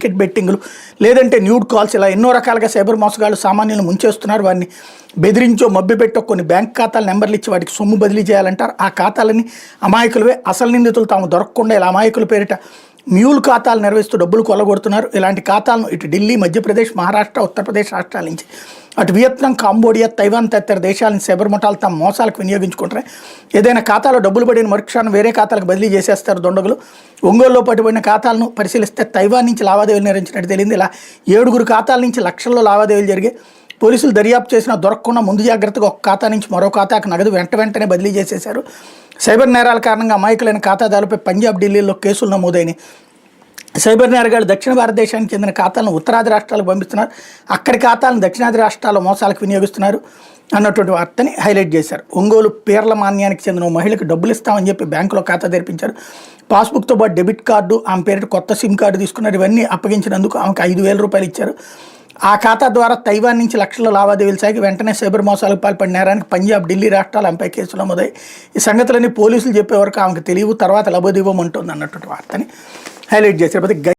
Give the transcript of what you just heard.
Cricket బెట్టింగ్లు లేదంటే nude calls ఇలా ఎన్నో రకాలుగా సైబర్ మోసగాళ్ళు సామాన్యులను ముంచేస్తున్నారు. వారిని బెదిరించో మభ్యపెట్టో కొన్ని బ్యాంక్ ఖాతాల నెంబర్లు ఇచ్చి వాటికి సొమ్ము బదిలీ చేయాలంటారు. ఆ ఖాతాలని అమాయకులవే అసలు నిందితులు తాము దొరకకుండా ఇలా అమాయకుల పేరిట మ్యూల్ ఖాతాలు నిర్వహిస్తూ డబ్బులు కొల్లగొడుతున్నారు. ఇలాంటి ఖాతాలను ఇటు ఢిల్లీ, మధ్యప్రదేశ్, మహారాష్ట్ర, ఉత్తరప్రదేశ్ రాష్ట్రాల నుంచి అటు వియత్నాం, కాంబోడియా, తైవాన్ తదితర దేశాలను సైబర్ ముఠాలు తమ మోసాలకు వినియోగించుకుంటారు. ఏదైనా ఖాతాలో డబ్బులు పడిన మరుక్షణం వేరే ఖాతాలకు బదిలీ చేసేస్తారు దుండగులు. ఒంగోలులో పట్టుబడిన ఖాతాలను పరిశీలిస్తే తైవాన్ నుంచి లావాదేవీలు నిర్వహించినట్టు తెలిసింది. ఇలా 7 ఖాతాల నుంచి లక్షల్లో లావాదేవీలు జరిగాయి. పోలీసులు దర్యాప్తు చేసినా దొరకకుండా ముందు జాగ్రత్తగా ఒక ఖాతా నుంచి మరో ఖాతాకు నగదు వెంటనే బదిలీ చేసేశారు. సైబర్ నేరాల కారణంగా అమాయకులైన ఖాతాదారులపై పంజాబ్, ఢిల్లీలో కేసులు నమోదైనాయి. సైబర్ నేరగాళ్లు దక్షిణ భారతదేశానికి చెందిన ఖాతాలను ఉత్తరాది రాష్ట్రాలకు పంపిస్తున్నారు. అక్కడి ఖాతాలను దక్షిణాది రాష్ట్రాల మోసాలకు వినియోగిస్తున్నారు అన్నటువంటి వార్తని హైలైట్ చేశారు. ఒంగోలు పీర్ల మాన్యానికి చెందిన ఓ మహిళకు డబ్బులు ఇస్తామని చెప్పి బ్యాంకులో ఖాతా తెరిపించారు. పాస్బుక్తో పాటు డెబిట్ కార్డు, ఆమె పేరిట కొత్త సిమ్ కార్డు తీసుకున్నారు. ఇవన్నీ అప్పగించినందుకు ఆమెకు 5,000 రూపాయలు ఇచ్చారు. ఆ ఖాతా ద్వారా తైవాన్ నుంచి లక్షల లావాదేవీలు సాగి వెంటనే సైబర్ మోసాలకు పాల్పడిన నేరానికి పంజాబ్, ఢిల్లీ రాష్ట్రాలు ఆమెపై కేసులు నమోదాయి. ఈ సంగతులన్నీ పోలీసులు చెప్పే వరకు ఆమెకు తెలియవు, తర్వాత లబోదివ్వమంటుంది అన్నటువంటి వార్తని హైలైట్ చేశారు.